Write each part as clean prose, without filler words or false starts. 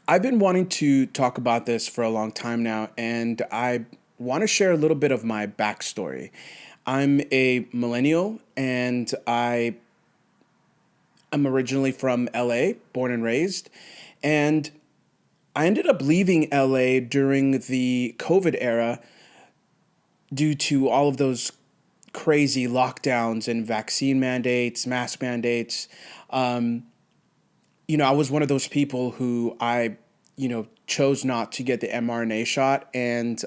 I've been wanting to talk about this for a long time now, and I want to share a little bit of my backstory. I'm a millennial, and I am originally from LA, born and raised, and I ended up leaving LA during the COVID era due to all of those crazy lockdowns and vaccine mandates, mask mandates. Um, I was one of those people who chose not to get the mRNA shot. And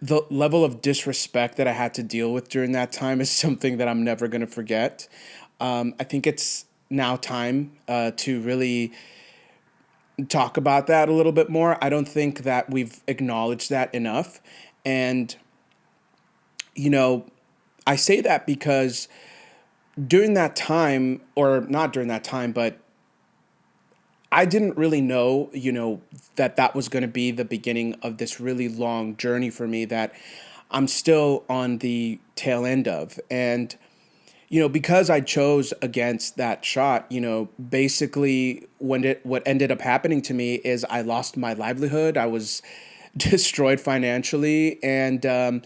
the level of disrespect that I had to deal with during that time is something that I'm never going to forget. I think it's now time to really talk about that a little bit more. I don't think that we've acknowledged that enough. And, you know, I say that because during that time, or not during that time, but I didn't really know, that that was going to be the beginning of this really long journey for me that I'm still on the tail end of. And, because I chose against that shot, basically what ended up happening to me is I lost my livelihood. I was destroyed financially, and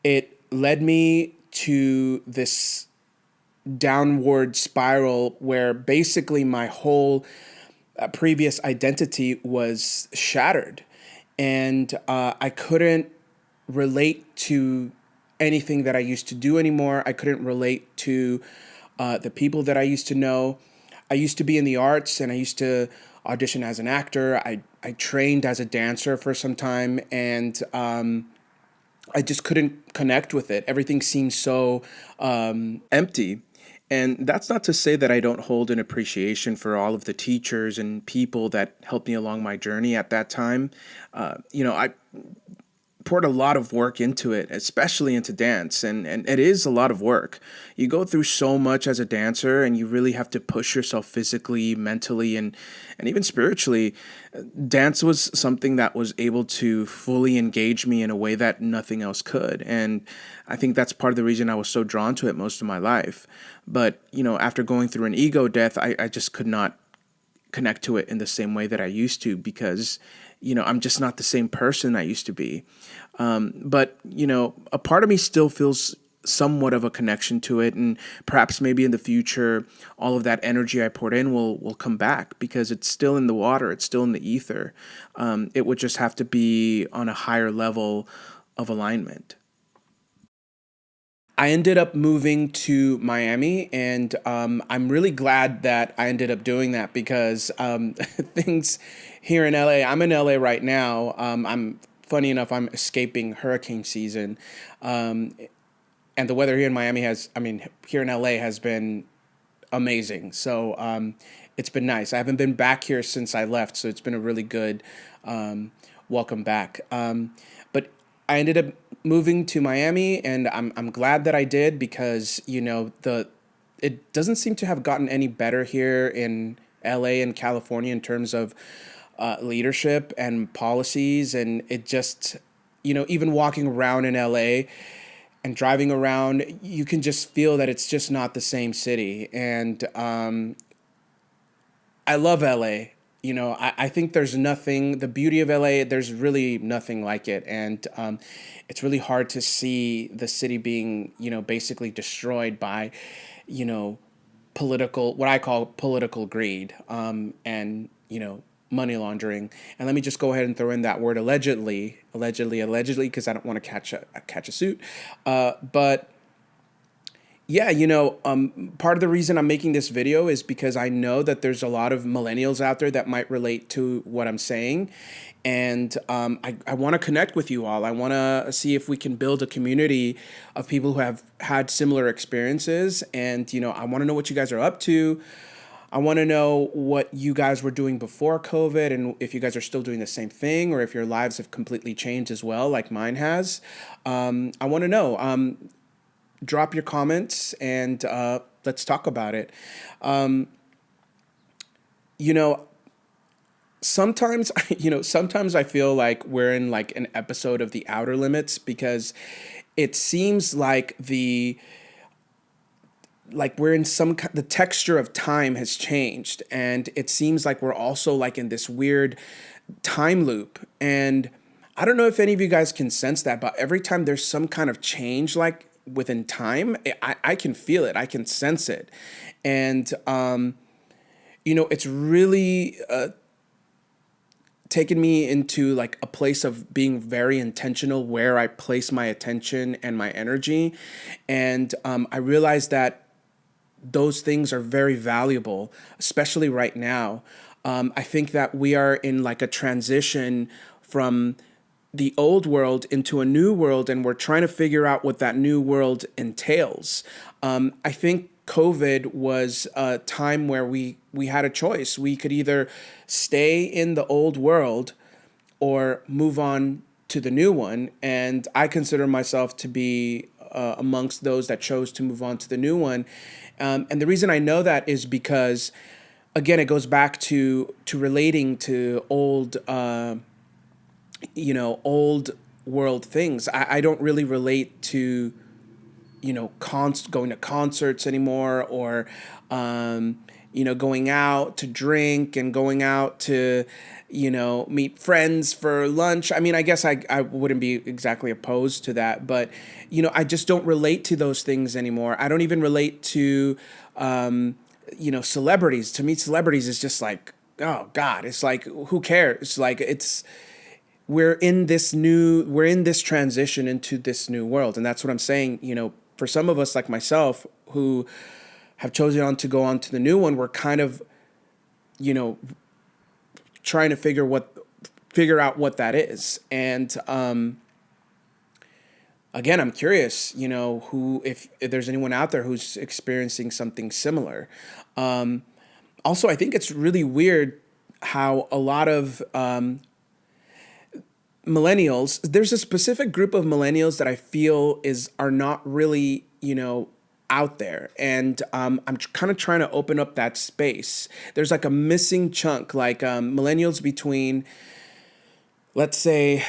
it led me to this downward spiral where basically my whole previous identity was shattered, and I couldn't relate to anything that I used to do anymore. I couldn't relate to the people that I used to know. I used to be in the arts, and I used to audition as an actor. I trained as a dancer for some time, and I just couldn't connect with it. Everything seemed so empty. And that's not to say that I don't hold an appreciation for all of the teachers and people that helped me along my journey at that time. I poured a lot of work into it, especially into dance, and it is a lot of work. You go through so much as a dancer, and you really have to push yourself physically, mentally, and even spiritually. Dance was something that was able to fully engage me in a way that nothing else could, and I think that's part of the reason I was so drawn to it most of my life. But after going through an ego death, I just could not connect to it in the same way that I used to, because I'm just not the same person I used to be. But a part of me still feels somewhat of a connection to it, and perhaps maybe in the future all of that energy I poured in will come back, because it's still in the water, it's still in the ether. It would just have to be on a higher level of alignment. I ended up moving to Miami, and I'm really glad that I ended up doing that, because things here in LA, I'm in LA right now. I'm funny enough, I'm escaping hurricane season, and the weather here in Miami here in LA has been amazing. So it's been nice. I haven't been back here since I left, so it's been a really good um, welcome back. But I ended up moving to Miami, and I'm glad that I did, because the it doesn't seem to have gotten any better here in LA and California in terms of leadership and policies, and it just even walking around in LA and driving around, you can just feel that it's just not the same city. And I love LA. I think there's nothing, the beauty of LA, there's really nothing like it. And it's really hard to see the city being, basically destroyed by, you know, what I call political greed, and, money laundering. And let me just go ahead and throw in that word allegedly, because I don't want to catch a suit. But yeah, part of the reason I'm making this video is because I know that there's a lot of millennials out there that might relate to what I'm saying. And I want to connect with you all. I want to see if we can build a community of people who have had similar experiences. And, I want to know what you guys are up to. I want to know what you guys were doing before COVID, and if you guys are still doing the same thing, or if your lives have completely changed as well, like mine has. I want to know. Drop your comments, and let's talk about it. Um, you know, sometimes, sometimes I feel like we're in like an episode of The Outer Limits, because it seems like like we're in the texture of time has changed, and it seems like we're also like in this weird time loop. And I don't know if any of you guys can sense that, but every time there's some kind of change, like within time, I can feel it, I can sense it. And it's really taken me into like a place of being very intentional where I place my attention and my energy. And I realized that those things are very valuable, especially right now. I think that we are in like a transition from the old world into a new world, and we're trying to figure out what that new world entails. I think COVID was a time where we had a choice. We could either stay in the old world or move on to the new one. And I consider myself to be amongst those that chose to move on to the new one. And the reason I know that is because, again, it goes back to relating to old world things. I don't really relate to going to concerts anymore, or going out to drink and going out to meet friends for lunch. I mean, I guess I wouldn't be exactly opposed to that, but I just don't relate to those things anymore. I don't even relate to celebrities. To meet celebrities is just like, oh God, it's like, who cares? Like, we're in this transition into this new world. And that's what I'm saying. For some of us like myself who have chosen to go on to the new one, we're kind of, trying to figure out what that is. And again, I'm curious, if there's anyone out there who's experiencing something similar. Also, I think it's really weird how a lot of millennials, there's a specific group of millennials that I feel are not really, out there. And I'm kind of trying to open up that space. There's like a missing chunk, like millennials between, let's say,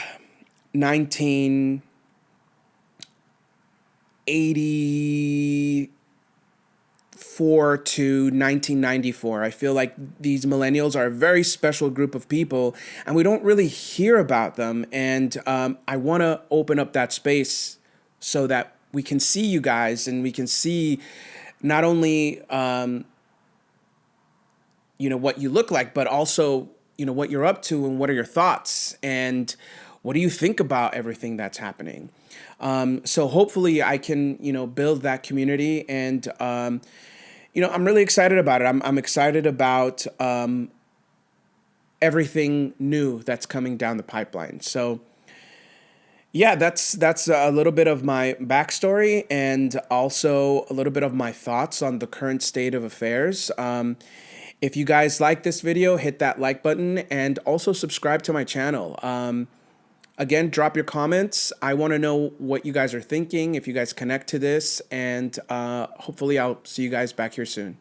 1984 to 1994. I feel like these millennials are a very special group of people, and we don't really hear about them. And I want to open up that space so that we can see you guys, and we can see not only what you look like, but also what you're up to, and what are your thoughts, and what do you think about everything that's happening. So hopefully I can build that community. And I'm really excited about it. I'm excited about everything new that's coming down the pipeline. So yeah, that's a little bit of my backstory, and also a little bit of my thoughts on the current state of affairs. If you guys like this video, hit that like button, and also subscribe to my channel. Again, drop your comments. I want to know what you guys are thinking, if you guys connect to this, and hopefully I'll see you guys back here soon.